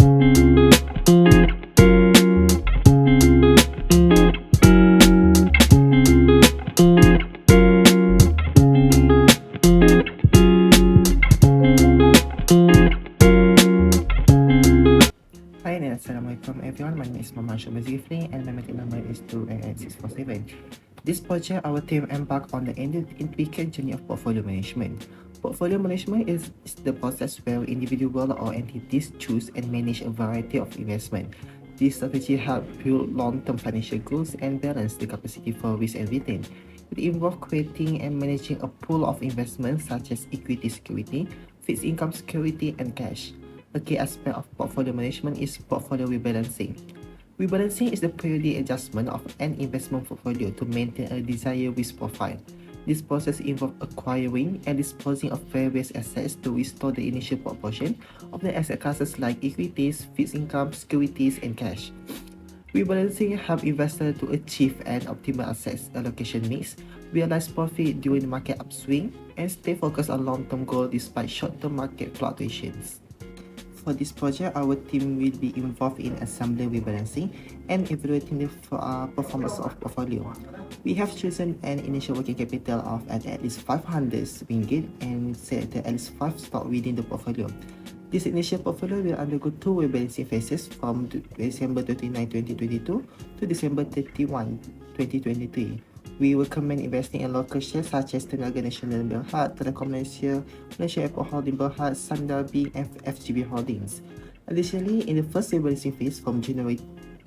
Hi and Assalamualaikum everyone, my name is Bwfn and my meeting number is 288-647. This project, our team embarked on the intricate journey of portfolio management. Portfolio management is the process where individuals or entities choose and manage a variety of investment. This strategy helps build long-term financial goals and balance the capacity for risk and return. It involves creating and managing a pool of investments such as equity security, fixed income security, and cash. A key aspect of portfolio management is portfolio rebalancing. Rebalancing is the periodic adjustment of an investment portfolio to maintain a desired risk profile. This process involves acquiring and disposing of various assets to restore the initial proportion of the asset classes like equities, fixed income, securities, and cash. Rebalancing helps investors to achieve an optimal asset allocation mix, realize profit during the market upswing, and stay focused on long-term goals despite short-term market fluctuations. For this project, our team will be involved in assembling, rebalancing, and evaluating the performance of portfolio. We have chosen an initial working capital of at least 500 ringgit and set at least 5 stock within the portfolio. This initial portfolio will undergo 2 rebalancing phases from December 29, 2022 to December 31, 2023. We recommend investing in local shares such as Tenaga Nasional Berhad, Telekom Malaysia, Malaysia Airport Holding Berhad, Sandar B, and FGB Holdings. Additionally, in the first rebalancing phase from January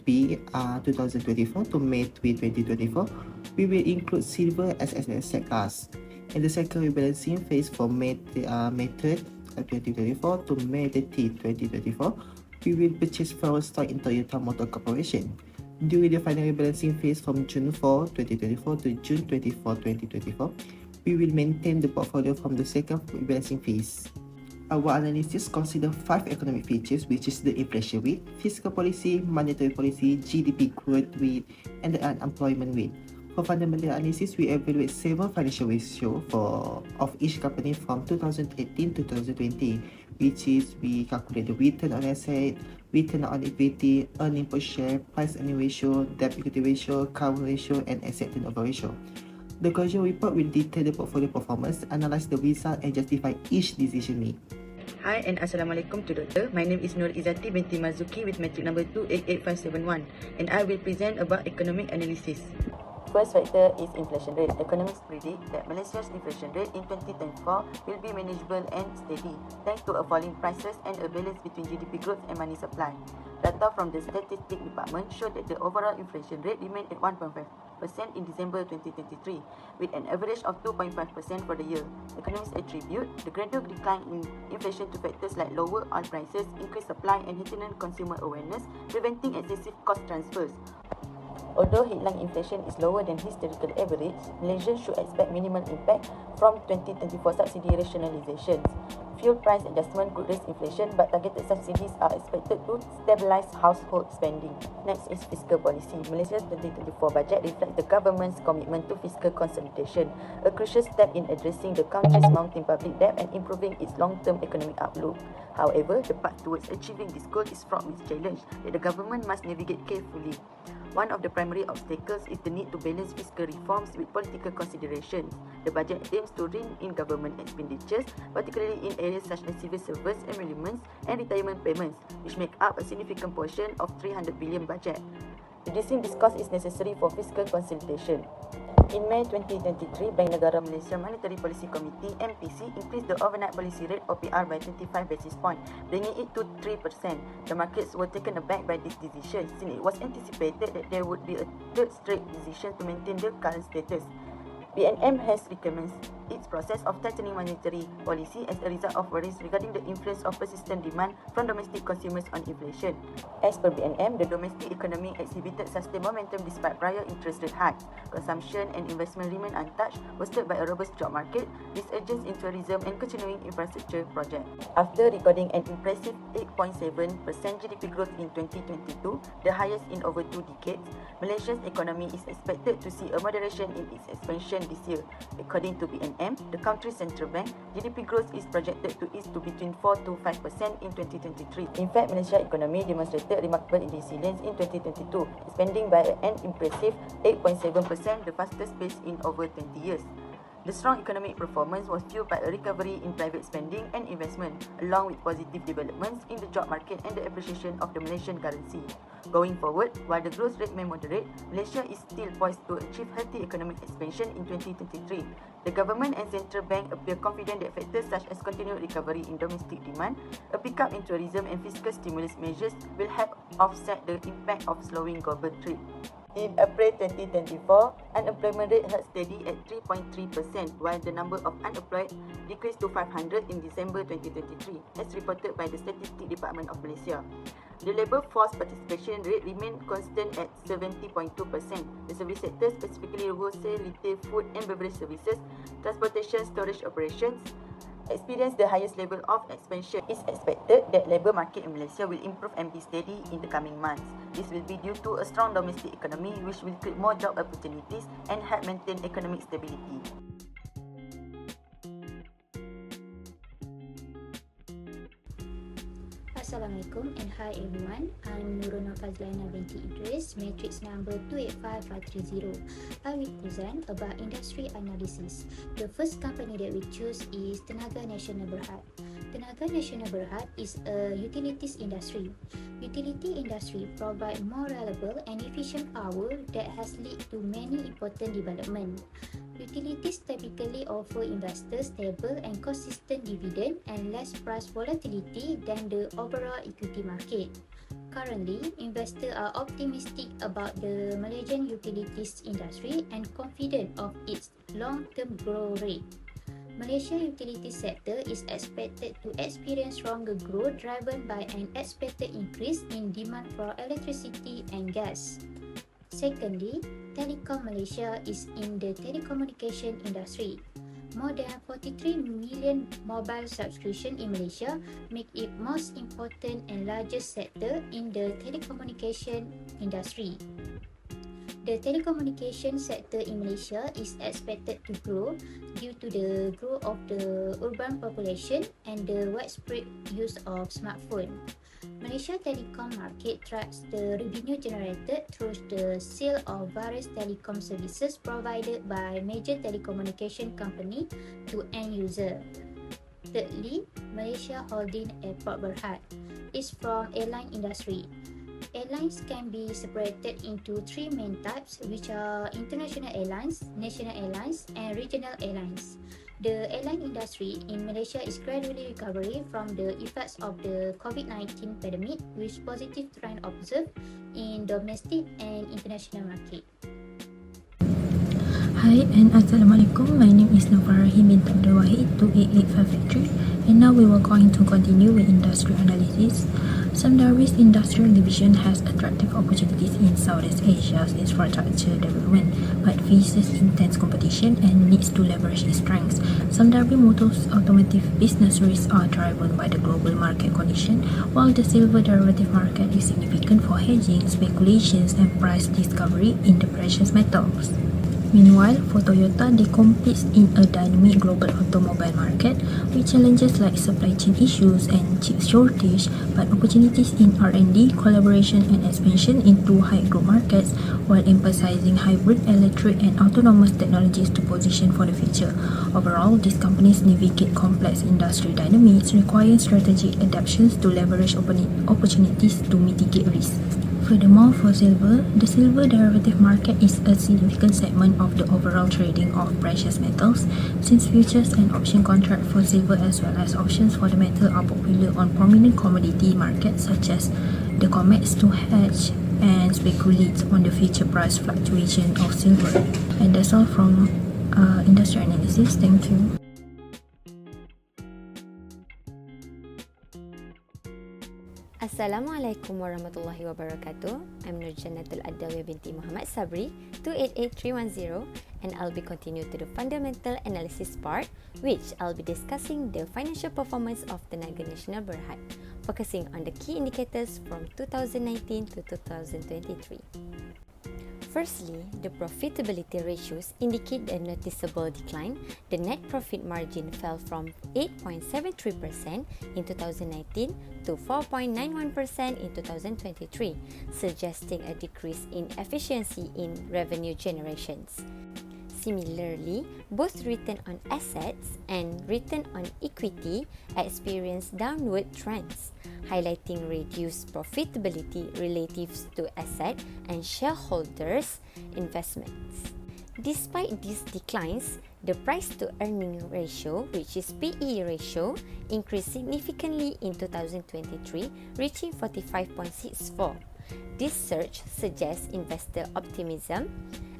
2024 to May 2024, we will include silver as an asset class. In the second rebalancing phase from May 3rd, 2024 to May 30, 2024, we will purchase foreign stock in Toyota Motor Corporation. During the final rebalancing phase from June 4, 2024 to June 24, 2024, we will maintain the portfolio from the second rebalancing phase. Our analysis considers 5 economic features, which is the inflation rate, fiscal policy, monetary policy, GDP growth rate, and the unemployment rate. For fundamental analysis, we evaluate 7 financial ratios of each company from 2018 to 2020, which is we calculate the return on asset, return on equity, earning per share, price earning ratio, debt equity ratio, current ratio, and asset turnover ratio. The closure report will detail the portfolio performance, analyze the result, and justify each decision made. Hi and Assalamualaikum to Doctor. My name is EIZZATIE binti MARZUKI with metric number 288571 and I will present about economic analysis. First factor is inflation rate. Economists predict that Malaysia's inflation rate in 2024 will be manageable and steady thanks to a falling prices and a balance between GDP growth and money supply. Data from the Statistics Department showed that the overall inflation rate remained at 1.5% in December 2023 with an average of 2.5% for the year. Economists attribute the gradual decline in inflation to factors like lower oil prices, increased supply and heightened consumer awareness, preventing excessive cost transfers. Although headline inflation is lower than historical average, Malaysia should expect minimal impact from 2024 subsidy rationalizations. Fuel price adjustment could raise inflation, but targeted subsidies are expected to stabilize household spending. Next is fiscal policy. Malaysia's 2024 budget reflects the government's commitment to fiscal consolidation, a crucial step in addressing the country's mounting public debt and improving its long-term economic outlook. However, the path towards achieving this goal is fraught with challenge that the government must navigate carefully. One of the primary obstacles is the need to balance fiscal reforms with political considerations. The budget aims to rein in government expenditures, particularly in areas such as civil service emoluments and retirement payments, which make up a significant portion of 300 billion budget. Reducing this cost is necessary for fiscal consolidation. In May 2023, Bank Negara Malaysia Monetary Policy Committee (MPC) increased the overnight policy rate (OPR) by 25 basis points, bringing it to 3%. The markets were taken aback by this decision, since it was anticipated that there would be a third straight decision to maintain the current status. BNM has recommenced its process of tightening monetary policy as a result of worries regarding the influence of persistent demand from domestic consumers on inflation. As per BNM, the domestic economy exhibited sustained momentum despite prior interest rate hikes. Consumption and investment remain untouched, boosted by a robust job market, resurgence in tourism and continuing infrastructure projects. After recording an impressive 8.7% GDP growth in 2022, the highest in over 2 decades, Malaysia's economy is expected to see a moderation in its expansion this year. According to BNM, the country's central bank, GDP growth is projected to ease to between 4 to 5% in 2023. In fact, Malaysia's economy demonstrated remarkable resilience in 2022, expanding by an impressive 8.7%, the fastest pace in over 20 years. The strong economic performance was fueled by a recovery in private spending and investment, along with positive developments in the job market and the appreciation of the Malaysian currency. Going forward, while the growth rate may moderate, Malaysia is still poised to achieve healthy economic expansion in 2023. The government and central bank appear confident that factors such as continued recovery in domestic demand, a pickup in tourism and fiscal stimulus measures will help offset the impact of slowing global trade. In April 2024, unemployment rate held steady at 3.3%, while the number of unemployed decreased to 500 in December 2023, as reported by the Statistics Department of Malaysia. The labour force participation rate remained constant at 70.2%. The service sector, specifically wholesale, retail, food and beverage services, transportation, storage operations, experience the highest level of expansion. It's expected that labour market in Malaysia will improve and be steady in the coming months. This will be due to a strong domestic economy which will create more job opportunities and help maintain economic stability. Assalamualaikum and hi everyone. I'm NURUL FAZLIANA binti IDERIS, matrix number 285530. I will present about industry analysis. The first company that we choose is Tenaga Nasional Berhad. Tenaga Nasional Berhad is a utilities industry. Utility industry provide more reliable and efficient power that has led to many important development. Utilities typically offer investors stable and consistent dividend and less price volatility than the overall equity market. Currently, investors are optimistic about the Malaysian utilities industry and confident of its long-term growth rate. Malaysia utility sector is expected to experience stronger growth driven by an expected increase in demand for electricity and gas. Secondly, Telecom Malaysia is in the telecommunication industry. More than 43 million mobile subscription in Malaysia make it most important and largest sector in the telecommunication industry. The telecommunication sector in Malaysia is expected to grow due to the growth of the urban population and the widespread use of smartphone. Malaysia telecom market tracks the revenue generated through the sale of various telecom services provided by major telecommunication company to end user. Thirdly, Malaysia Holding Airport Berhad is from airline industry. Airlines can be separated into three main types, which are international airlines, national airlines, and regional airlines. The airline industry in Malaysia is gradually recovering from the effects of the COVID-19 pandemic, with positive trend observed in domestic and international market. Hi and Assalamualaikum. My name is NURFARAHIN binti ABDUL WAHID 288553, and now we are going to continue with industry analysis. SABRI's industrial division has attractive opportunities in Southeast Asia's infrastructure development, but faces intense competition and needs to leverage its strengths. SABRI Motors' automotive business risks are driven by the global market condition, while the silver derivative market is significant for hedging, speculations, and price discovery in the precious metals. Meanwhile, for Toyota, they compete in a dynamic global automobile market with challenges like supply chain issues and chip shortage, but opportunities in R&D, collaboration and expansion into high-growth markets, while emphasizing hybrid, electric and autonomous technologies to position for the future. Overall, these companies navigate complex industry dynamics, requiring strategic adaptations to leverage opportunities to mitigate risks. Furthermore, for silver, the silver derivative market is a significant segment of the overall trading of precious metals, since futures and option contracts for silver as well as options for the metal are popular on prominent commodity markets such as the COMEX to hedge and speculate on the future price fluctuation of silver. And that's all from industry analysis. Thank you. Assalamualaikum warahmatullahi wabarakatuh. I'm JANNATUL ADDAWIYAH binti Muhammad SABRI 288310, and I'll be continuing to the fundamental analysis part, which I'll be discussing the financial performance of Tenaga Nasional Berhad, focusing on the key indicators from 2019 to 2023. Firstly, the profitability ratios indicate a noticeable decline. The net profit margin fell from 8.73% in 2019 to 4.91% in 2023, suggesting a decrease in efficiency in revenue generations. Similarly, both return on assets and return on equity experienced downward trends, highlighting reduced profitability relative to asset and shareholders' investments. Despite these declines, the price-to-earning ratio, which is PE ratio, increased significantly in 2023, reaching 45.64. This surge suggests investor optimism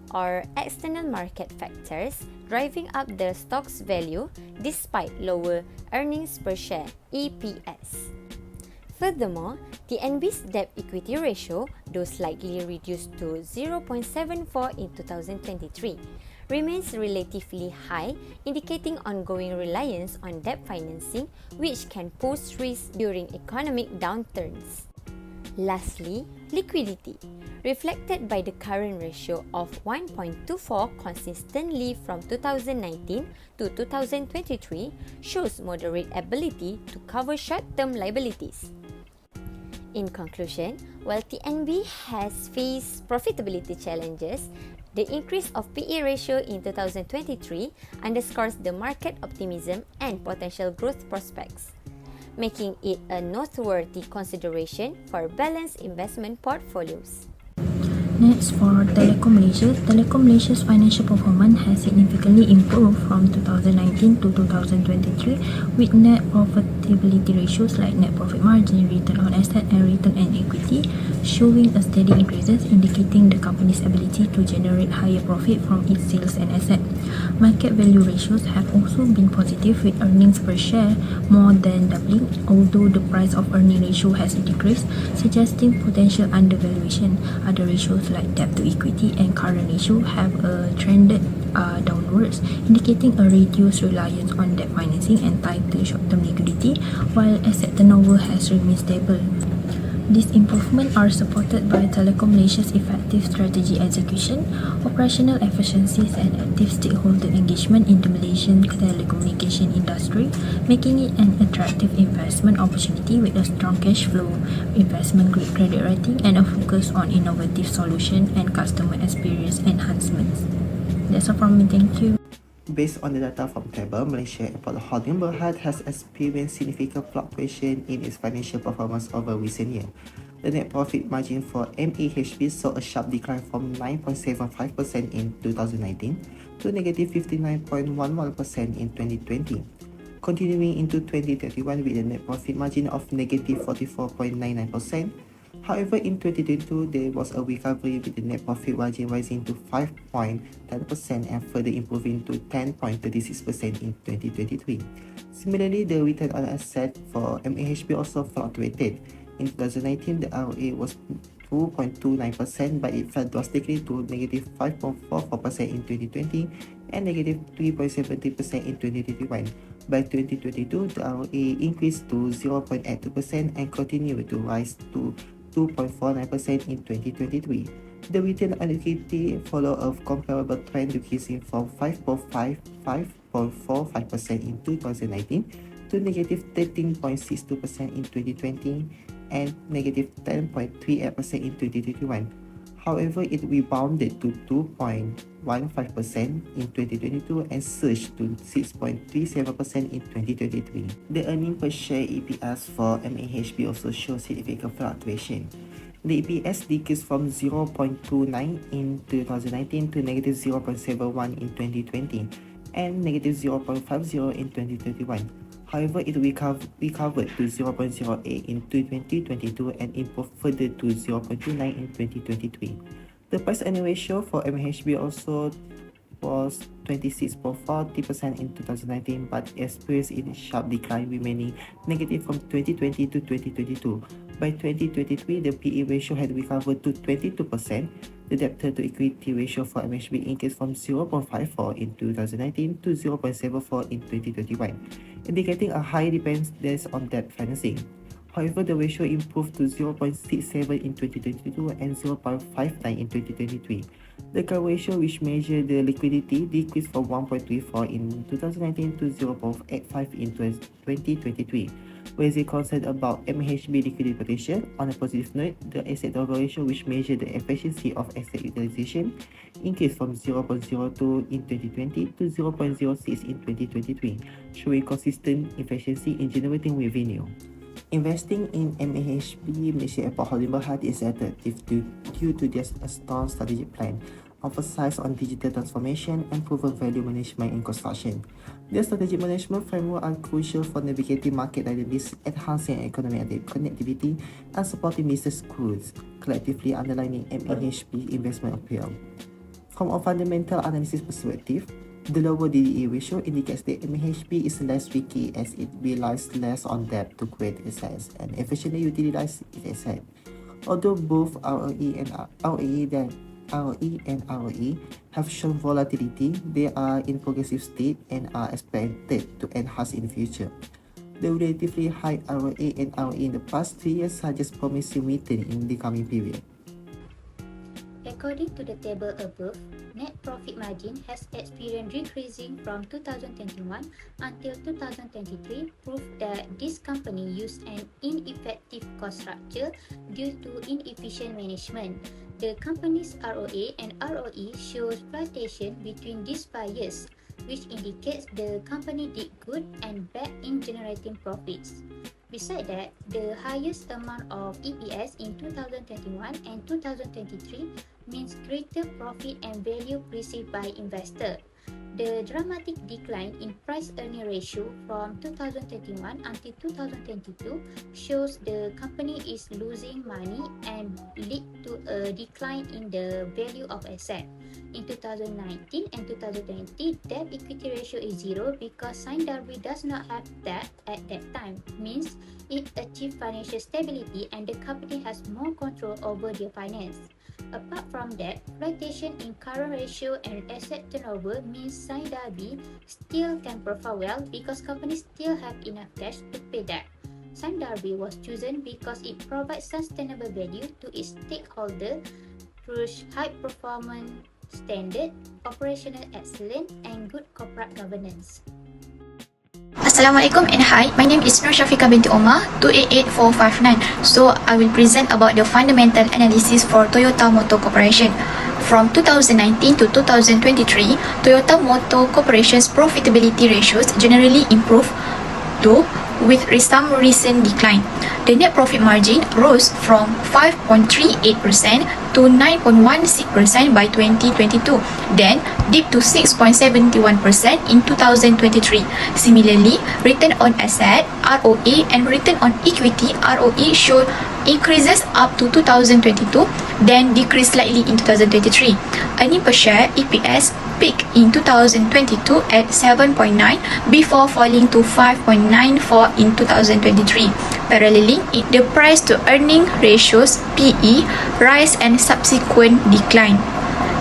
or external market factors driving up the stock's value despite lower earnings per share (EPS). Furthermore, TNB's debt-equity ratio, though slightly reduced to 0.74 in 2023, remains relatively high, indicating ongoing reliance on debt financing, which can pose risks during economic downturns. Lastly, liquidity, reflected by the current ratio of 1.24 consistently from 2019 to 2023, shows moderate ability to cover short-term liabilities. In conclusion, while TNB has faced profitability challenges, the increase of PE ratio in 2023 underscores the market optimism and potential growth prospects, making it a noteworthy consideration for balanced investment portfolios. Next, for Telekom Malaysia, Telekom Malaysia's financial performance has significantly improved from 2019 to 2023, with net profitability ratios like net profit margin, return on asset and return on equity showing a steady increases, indicating the company's ability to generate higher profit from its sales and asset. Market value ratios have also been positive, with earnings per share more than doubling, although the price of earning ratio has decreased, suggesting potential undervaluation. Other ratios like debt to equity and current ratio have trended downwards, indicating a reduced reliance on debt financing and tighter short-term liquidity, while asset turnover has remained stable. These improvements are supported by Telekom Malaysia's effective strategy execution, operational efficiencies and active stakeholder engagement in the Malaysian telecommunication industry, making it an attractive investment opportunity with a strong cash flow, investment-grade credit rating and a focus on innovative solution and customer experience enhancements. That's all from me, thank you. Based on the data from table, Malaysia Airport Holding Berhad has experienced significant fluctuation in its financial performance over recent years. The net profit margin for MAHB saw a sharp decline from 9.75% in 2019 to negative 59.11% in 2020, continuing into 2021 with a net profit margin of negative 44.99%. However, in 2022, there was a recovery with the net profit margin rising to 5.10% and further improving to 10.36% in 2023. Similarly, the return on asset for MAHB also fluctuated. In 2019, the ROA was 2.29%, but it fell drastically to negative 5.44% in 2020 and negative 3.70% in 2021. By 2022, the ROA increased to 0.82% and continued to rise to 2.49% in 2023. The return on equity followed a comparable trend, decreasing from 5.45% in 2019 to negative 13.62% in 2020 and negative 10.38% in 2021. However, it rebounded to 2.15% in 2022 and surged to 6.37% in 2023. The earnings per share EPS for MAHB also shows significant fluctuation. The EPS decreased from 0.29 in 2019 to negative 0.71 in 2020 and negative 0.50 in 2021. However, it recovered to 0.08 in 2022 and improved further to 0.29 in 2023. The price-earning ratio for MAHB also was 26.40% in 2019, but experienced a sharp decline, remaining negative from 2020 to 2022. By 2023, the PE ratio had recovered to 22%. The debt-to-equity ratio for MAHB increased from 0.54 in 2019 to 0.74 in 2021, indicating a high dependence on debt financing. However, the ratio improved to 0.67 in 2022 and 0.59 in 2023. The current ratio, which measures the liquidity, decreased from 1.34 in 2019 to 0.85 in 2023. Raising concern about MHB liquidity protection, on a positive note, the asset turnover ratio, which measures the efficiency of asset utilization, increased from 0.02 in 2020 to 0.06 in 2023, showing consistent efficiency in generating revenue. Investing in MAHB Malaysia Airport Holding Berhad is attractive due to their strong strategic plan, emphasize on digital transformation and proven value management in construction. Their strategic management framework are crucial for navigating market dynamics, enhancing economic connectivity, and supporting business growth, collectively underlining MAHB investment appeal. From a fundamental analysis perspective, the lower DDE ratio indicates that MHB is less risky as it relies less on debt to create assets and efficiently utilize its assets. Although both ROE and ROE have shown volatility, they are in progressive state and are expected to enhance in the future. The relatively high ROA and ROE in the past 3 years suggests promising return in the coming period. According to the table above, net profit margin has experienced decreasing from 2021 until 2023, proof that this company used an ineffective cost structure due to inefficient management. The company's ROA and ROE shows fluctuation between these 5 years, which indicates the company did good and bad in generating profits. Besides that, the highest amount of EPS in 2021 and 2023 means greater profit and value perceived by investor. The dramatic decline in price-earning ratio from 2021 until 2022 shows the company is losing money and lead to a decline in the value of asset. In 2019 and 2020, debt-equity ratio is 0 because Sine-Darby does not have debt at that time, means it achieved financial stability and the company has more control over their finance. Apart from that, fluctuation in current ratio and asset turnover means Sine-Darby still can perform well because companies still have enough cash to pay debt. Sine-Darby was chosen because it provides sustainable value to its stakeholders through high performance standard, operational excellence, and good corporate governance. Assalamualaikum and hi, my name is SHAFIQAH binti OMAR 288459. So I will present about the fundamental analysis for Toyota Motor Corporation. From 2019 to 2023, Toyota Motor Corporation's profitability ratios generally improved, though with some recent decline. The net profit margin rose from 5.38% to 9.16% by 2022, then dipped to 6.71% in 2023. Similarly, return on asset (ROA) and return on equity (ROE) showed increases up to 2022, then decreased slightly in 2023. Earnings per share (EPS) peaked in 2022 at 7.9 before falling to 5.94 in 2023. Paralleling, the price to earning ratios (PE) rise and subsequent decline.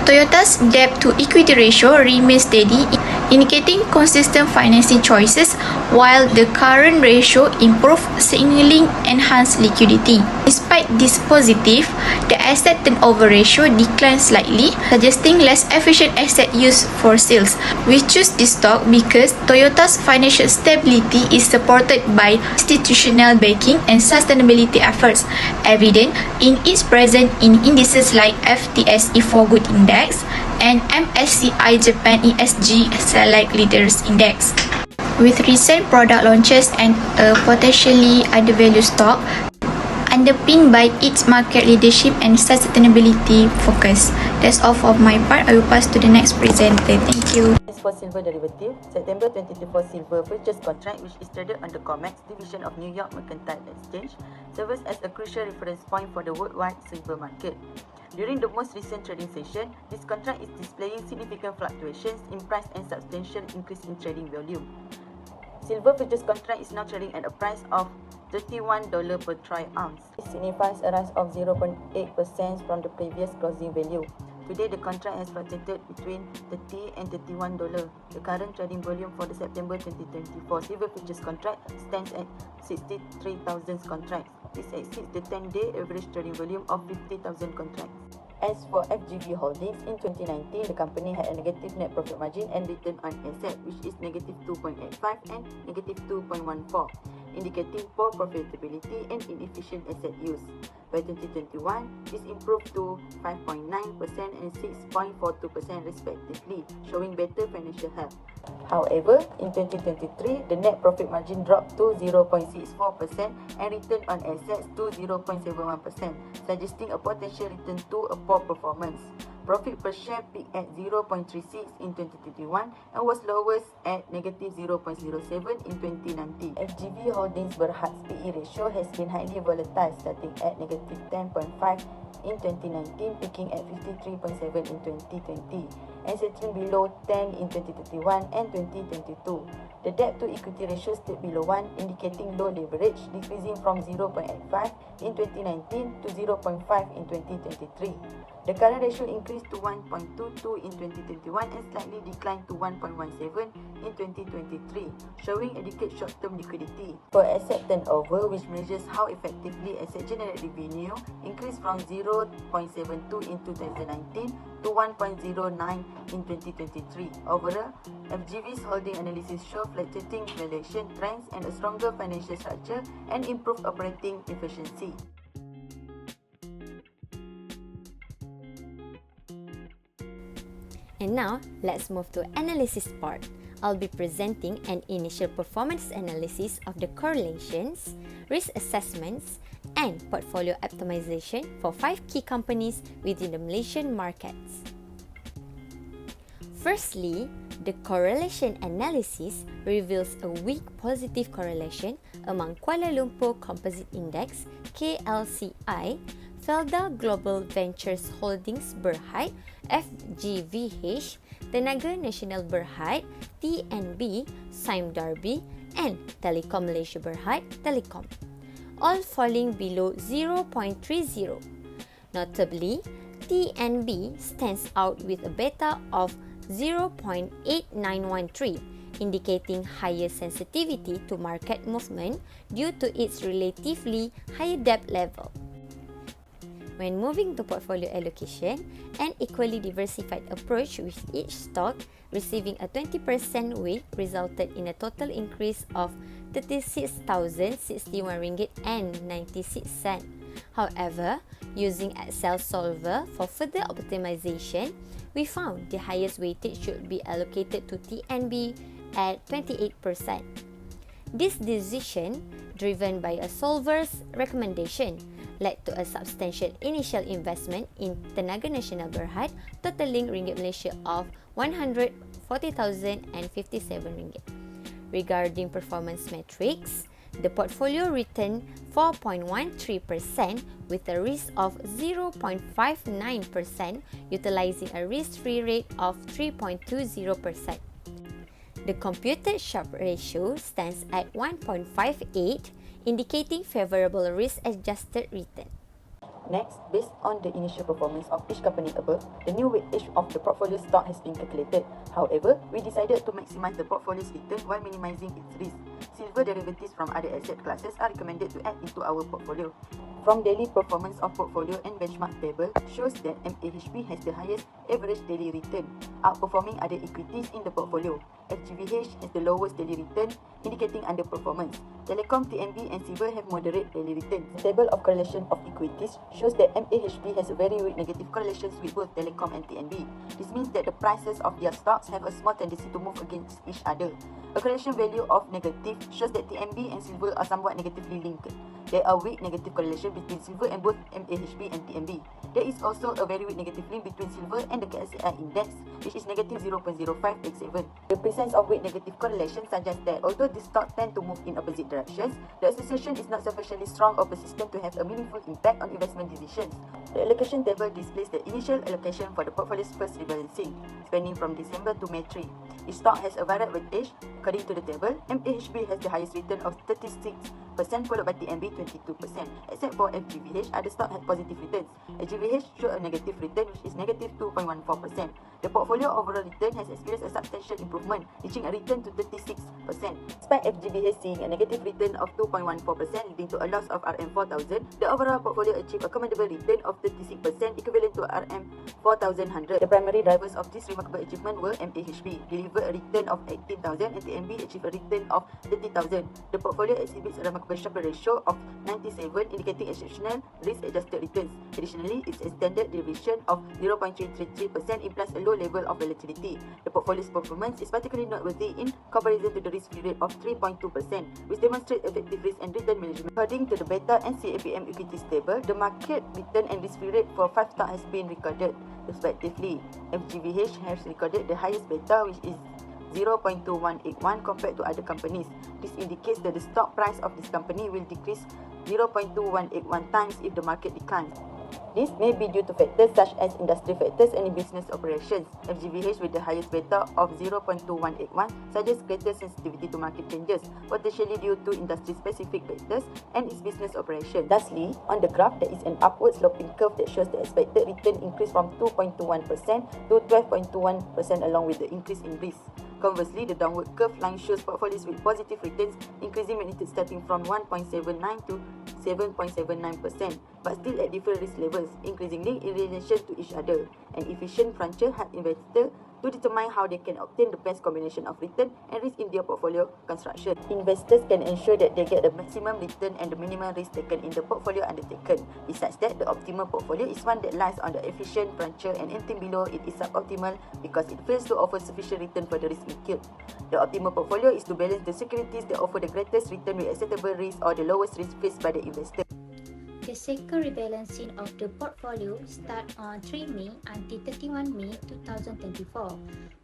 Toyota's debt to equity ratio remains steady, indicating consistent financing choices, while the current ratio improved, signaling enhanced liquidity. Despite this positive, the asset turnover ratio declined slightly, suggesting less efficient asset use for sales. We choose this stock because Toyota's financial stability is supported by institutional backing and sustainability efforts, evident in its presence in indices like FTSE4Good Index and MSCI Japan ESG Select Leaders Index. With recent product launches and a potentially undervalued stock, underpinned by its market leadership and sustainability focus. That's all for my part. I will pass to the next presenter. Thank you. For silver derivative, September 2024 silver purchase contract, which is traded on the COMEX division of New York Mercantile Exchange, serves as a crucial reference point for the worldwide silver market. During the most recent trading session, this contract is displaying significant fluctuations in price and substantial increase in trading volume. Silver futures contract is now trading at a price of $31 per troy ounce. This signifies a rise of 0.8% from the previous closing value. Today, the contract has fluctuated between $30 and $31. The current trading volume for the September 2024 silver futures contract stands at 63,000 contracts. This exceeds the 10-day average trading volume of 50,000 contracts. As for FGV Holdings, in 2019, the company had a negative net profit margin and return on asset, which is negative 2.85 and negative 2.14, indicating poor profitability and inefficient asset use. By 2021, this improved to 5.9% and 6.42% respectively, showing better financial health. However, in 2023, the net profit margin dropped to 0.64% and return on assets to 0.71%, suggesting a potential return to a poor performance. Profit per share peaked at 0.36 in 2021 and was lowest at negative 0.07 in 2019. FGV Holdings Berhad's PE ratio has been highly volatile, starting at negative 10.5 in 2019, peaking at 53.7 in 2020, and settling below 10 in 2021 and 2022. The debt to equity ratio stayed below 1, indicating low leverage, decreasing from 0.85 in 2019 to 0.5 in 2023. The current ratio increased to 1.22 in 2021 and slightly declined to 1.17 in 2023, showing adequate short-term liquidity. For asset turnover, which measures how effectively asset generate revenue, increased from 0.72 in 2019 to 1.09 in 2023. Overall, FGV's holding analysis show fluctuating valuation trends and a stronger financial structure and improved operating efficiency. And now, let's move to analysis part. I'll be presenting an initial performance analysis of the correlations, risk assessments, and portfolio optimization for 5 key companies within the Malaysian markets. Firstly, the correlation analysis reveals a weak positive correlation among Kuala Lumpur Composite Index (KLCI), Felda Global Ventures Holdings Berhad (FGVH), Tenaga Nasional Berhad (TNB), Sime Darby, and Telekom Malaysia Berhad Telekom, all falling below 0.30. Notably, TNB stands out with a beta of 0.8913, indicating higher sensitivity to market movement due to its relatively higher debt level. When moving to portfolio allocation, an equally diversified approach with each stock receiving a 20% weight resulted in a total increase of RM36,061.96. However, using Excel solver for further optimization, we found the highest weightage should be allocated to TNB at 28%. This decision, driven by a solver's recommendation, led to a substantial initial investment in Tenaga Nasional Berhad, totaling Ringgit Malaysia of RM140,057. Regarding performance metrics, the portfolio returned 4.13% with a risk of 0.59%, utilizing a risk-free rate of 3.20%. The computed Sharpe ratio stands at 1.58, indicating favorable risk-adjusted return. Next, based on the initial performance of each company above, the new weightage of the portfolio stock has been calculated. However, we decided to maximize the portfolio's return while minimizing its risk. Silver derivatives from other asset classes are recommended to add into our portfolio. From daily performance of portfolio and benchmark table shows that MAHB has the highest average daily return, outperforming other equities in the portfolio. FGVH has the lowest daily return, indicating underperformance. Telekom, TNB and Silver have moderate daily returns. The table of correlation of equities shows that MAHB has a very weak negative correlations with both Telekom and TNB. This means that the prices of their stocks have a small tendency to move against each other. A correlation value of negative shows that TNB and Silver are somewhat negatively linked. There are weak negative correlation between Silver and both MAHB and TNB. There is also a very weak negative link between Silver and the KLCI index, which is negative 0.0587. The presence of weak negative correlation suggests that although these stocks tend to move in opposite directions, the association is not sufficiently strong or persistent to have a meaningful impact on investment decisions. The allocation table displays the initial allocation for the portfolio's first rebalancing, spanning from December to May 3. Each stock has a varied weightage. According to the table, MAHB has the highest return of 36%, followed by TNB 22%. Except for FGVH, other stocks had positive returns. FGVH showed a negative return, which is negative 2.14%. The portfolio overall return has experienced a substantial improvement, reaching a return to 36%. Despite FGVH seeing a negative return of 2.14%, leading to a loss of RM4,000, the overall portfolio achieved a commendable return of 36%, equivalent to RM4,100. The primary drivers of this remarkable achievement were MAHB, delivered a return of 18,000, and TNB achieved a return of 30,000. The portfolio exhibits a remarkable Sharpe ratio of 97, indicating exceptional risk-adjusted returns. Additionally, its extended duration of 0.333% implies a low level of volatility. The portfolio's performance is particularly noteworthy in comparison to the risk-free rate of 3.2%, which demonstrates effective risk and return management. According to the beta and CAPM equities table, the market return and risk-free rate for 5 stocks has been recorded respectively. FGVH has recorded the highest beta, which is 0.2181 compared to other companies. This indicates that the stock price of this company will decrease 0.2181 times if the market declines. This may be due to factors such as industry factors and business operations. FGVH with the highest beta of 0.2181 suggests greater sensitivity to market changes, potentially due to industry-specific factors and its business operation. Lastly, on the graph, there is an upward sloping curve that shows the expected return increase from 2.21% to 12.21% along with the increase in risk. Conversely, the downward curve line shows portfolios with positive returns increasing magnitude starting from 1.79 to 7.79%, but still at different risk levels, increasingly in relation to each other. An efficient frontier helps investors to determine how they can obtain the best combination of return and risk in their portfolio construction. Investors can ensure that they get the maximum return and the minimum risk taken in the portfolio undertaken. Besides that, the optimal portfolio is one that lies on the efficient frontier, and anything below it is suboptimal because it fails to offer sufficient return for the risk incurred. The optimal portfolio is to balance the securities that offer the greatest return with acceptable risk or the lowest risk faced by the investor. The cycle rebalancing of the portfolio starts on 3 May until 31 May 2024.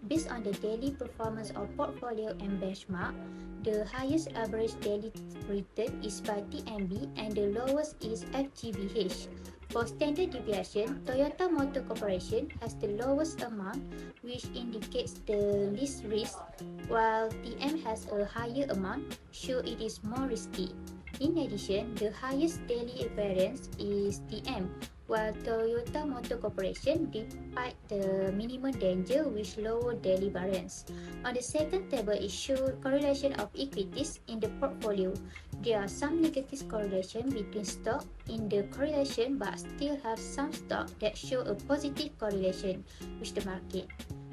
Based on the daily performance of portfolio and benchmark, the highest average daily return is by TNB and the lowest is FGVH. For standard deviation, Toyota Motor Corporation has the lowest amount, which indicates the least risk, while TM has a higher amount, so it is more risky. In addition, the highest daily variance is TM, while Toyota Motor Corporation, despite the minimum danger, with lower daily variance. On the second table, it shows correlation of equities in the portfolio. There are some negative correlation between stock in the correlation, but still have some stock that show a positive correlation with the market.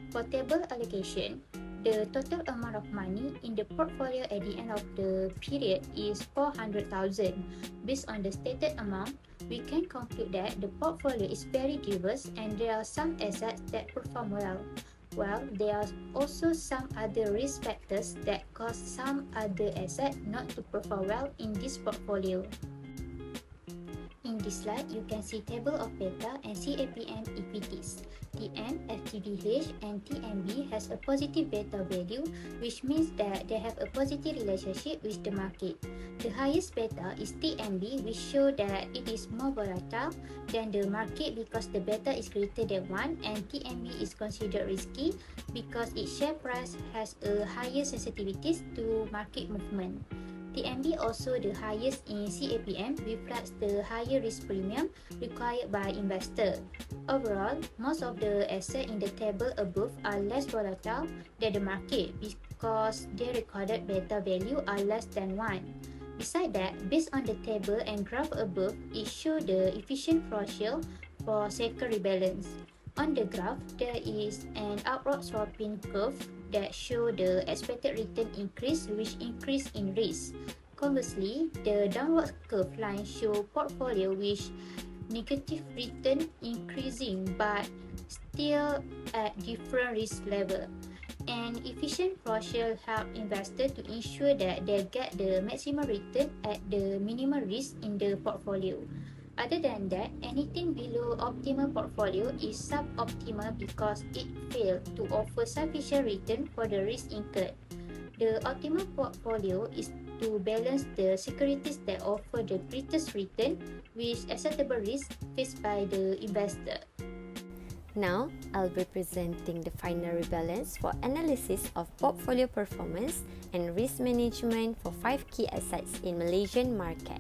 For table allocation, the total amount of money in the portfolio at the end of the period is 400,000. Based on the stated amount, we can conclude that the portfolio is very diverse and there are some assets that perform well. Well, there are also some other risk factors that cause some other assets not to perform well in this portfolio. In this slide, you can see table of beta and CAPM equities. TM, FGVH, and TNB has a positive beta value, which means that they have a positive relationship with the market. The highest beta is TNB, which shows that it is more volatile than the market because the beta is greater than 1, and TNB is considered risky because its share price has a higher sensitivities to market movement. TNB also the highest in CAPM, reflects the higher risk premium required by investor. Overall, most of the assets in the table above are less volatile than the market because their recorded beta value are less than 1. Besides that, based on the table and graph above, it shows the efficient ratio for cycle rebalance. On the graph, there is an upward sloping curve that shows the expected return increase, which increase in risk. Conversely, the downward curve line shows portfolio with negative return increasing but still at different risk level. An efficient ratio helps investors to ensure that they get the maximum return at the minimum risk in the portfolio. Other than that, anything below optimal portfolio is suboptimal because it failed to offer sufficient return for the risk incurred. The optimal portfolio is to balance the securities that offer the greatest return with acceptable risk faced by the investor. Now, I'll be presenting the final rebalance for analysis of portfolio performance and risk management for 5 key assets in Malaysian market.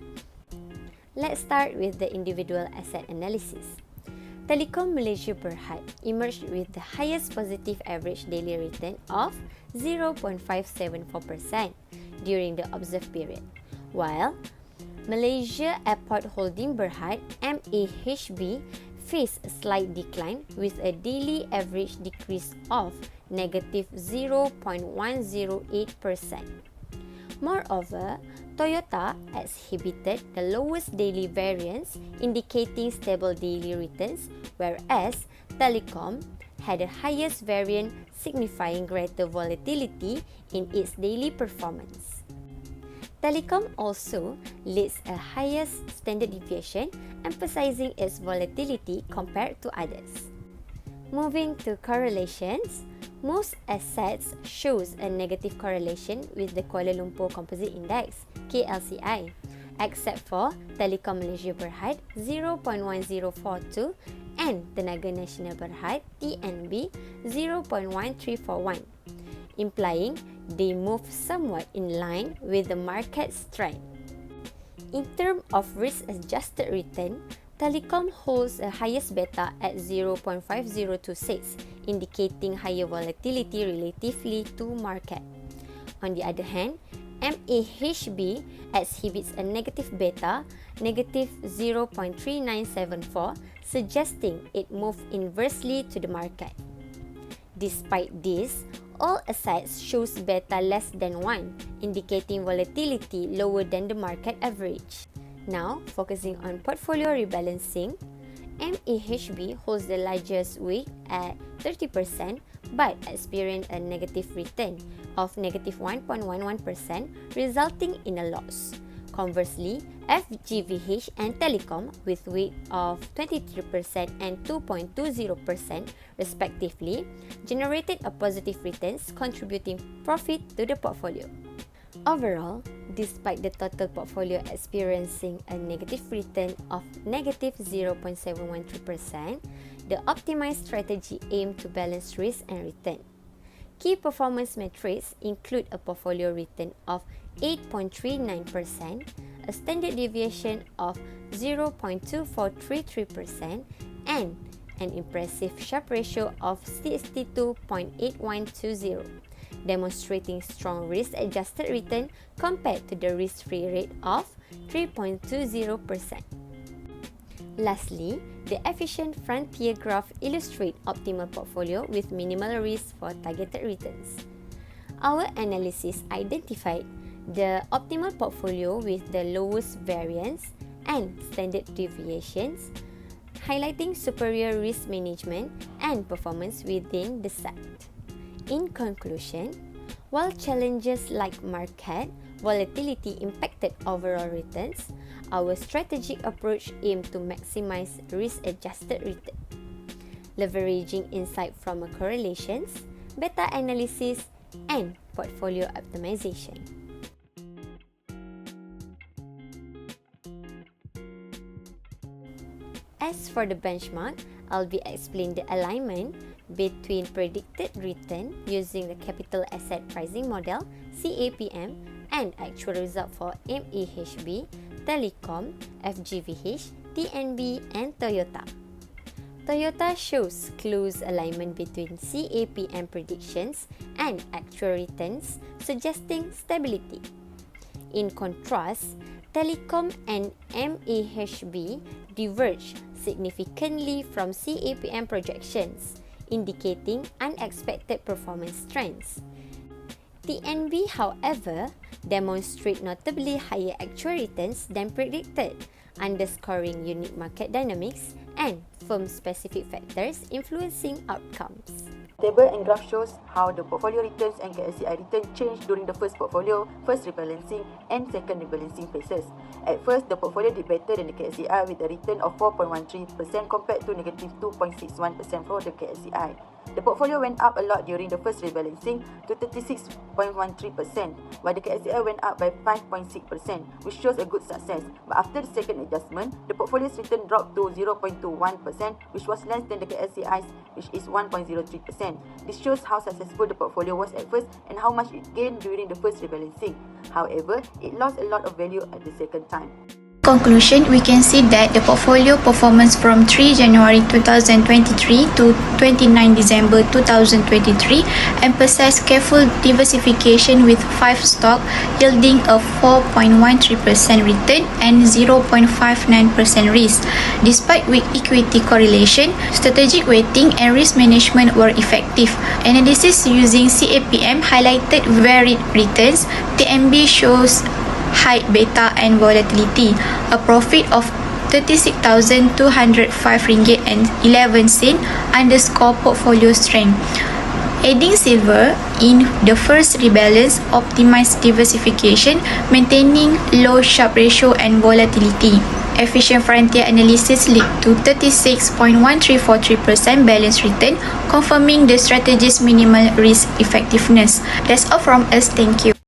Let's start with the individual asset analysis. Telekom Malaysia Berhad emerged with the highest positive average daily return of 0.574% during the observed period, while Malaysia Airport Holding Berhad MAHB faced a slight decline with a daily average decrease of negative 0.108%. Moreover, Toyota exhibited the lowest daily variance, indicating stable daily returns, whereas Telekom had the highest variance, signifying greater volatility in its daily performance. Telekom also leads a highest standard deviation, emphasizing its volatility compared to others. Moving to correlations, most assets shows a negative correlation with the Kuala Lumpur Composite Index, KLCI, except for Telekom Malaysia Berhad 0.1042 and Tenaga Nasional Berhad TNB 0.1341, implying they move somewhat in line with the market's trend. In terms of risk-adjusted return, Telekom holds the highest beta at 0.5026, indicating higher volatility relatively to market. On the other hand, MAHB exhibits a negative beta, negative 0.3974, suggesting it moved inversely to the market. Despite this, all assets shows beta less than 1, indicating volatility lower than the market average. Now, focusing on portfolio rebalancing, MAHB holds the largest weight at 30% but experienced a negative return of negative 1.11%, resulting in a loss. Conversely, FGVH and Telekom, with weight of 23% and 2.20% respectively, generated a positive returns, contributing profit to the portfolio. Overall, despite the total portfolio experiencing a negative return of negative 0.713%, the optimized strategy aimed to balance risk and return. Key performance metrics include a portfolio return of 8.39%, a standard deviation of 0.2433%, and an impressive Sharpe ratio of 62.8120, demonstrating strong risk-adjusted return compared to the risk-free rate of 3.20%. Lastly, the efficient frontier graph illustrates optimal portfolio with minimal risk for targeted returns. Our analysis identified the optimal portfolio with the lowest variance and standard deviations, highlighting superior risk management and performance within the set. In conclusion, while challenges like market volatility impacted overall returns, our strategic approach aimed to maximize risk-adjusted return, leveraging insight from correlations, beta analysis, and portfolio optimization. As for the benchmark, I'll be explaining the alignment between predicted return using the capital asset pricing model CAPM and actual result for MAHB, Telekom, FGVH, TNB, and Toyota. Toyota shows close alignment between CAPM predictions and actual returns, suggesting stability. In contrast, Telekom and MAHB diverge significantly from CAPM projections, indicating unexpected performance trends. TNB, however, demonstrate notably higher actual returns than predicted, underscoring unique market dynamics and firm-specific factors influencing outcomes. Table and graph shows how the portfolio returns and KLCI return changed during the first rebalancing and second rebalancing phases. At first, the portfolio did better than the KLCI with a return of 4.13% compared to negative 2.61% for the KLCI. The portfolio went up a lot during the first rebalancing to 36.13%, while the KSCI went up by 5.6%, which shows a good success. But after the second adjustment, the portfolio's return dropped to 0.21%, which was less than the KSCI's, which is 1.03%. This shows how successful the portfolio was at first and how much it gained during the first rebalancing. However, it lost a lot of value at the second time. Conclusion, we can see that the portfolio performance from 3 January 2023 to 29 December 2023 emphasized careful diversification with 5 stocks yielding a 4.13% return and 0.59% risk. Despite weak equity correlation, strategic weighting and risk management were effective. Analysis using CAPM highlighted varied returns. TMB shows high beta and volatility. A profit of RM36,205.11 underscore portfolio strength. Adding silver in the first rebalance optimized diversification, maintaining low Sharpe ratio and volatility. Efficient frontier analysis lead to 36.1343% balance return, confirming the strategy's minimal risk effectiveness. That's all from us. Thank you.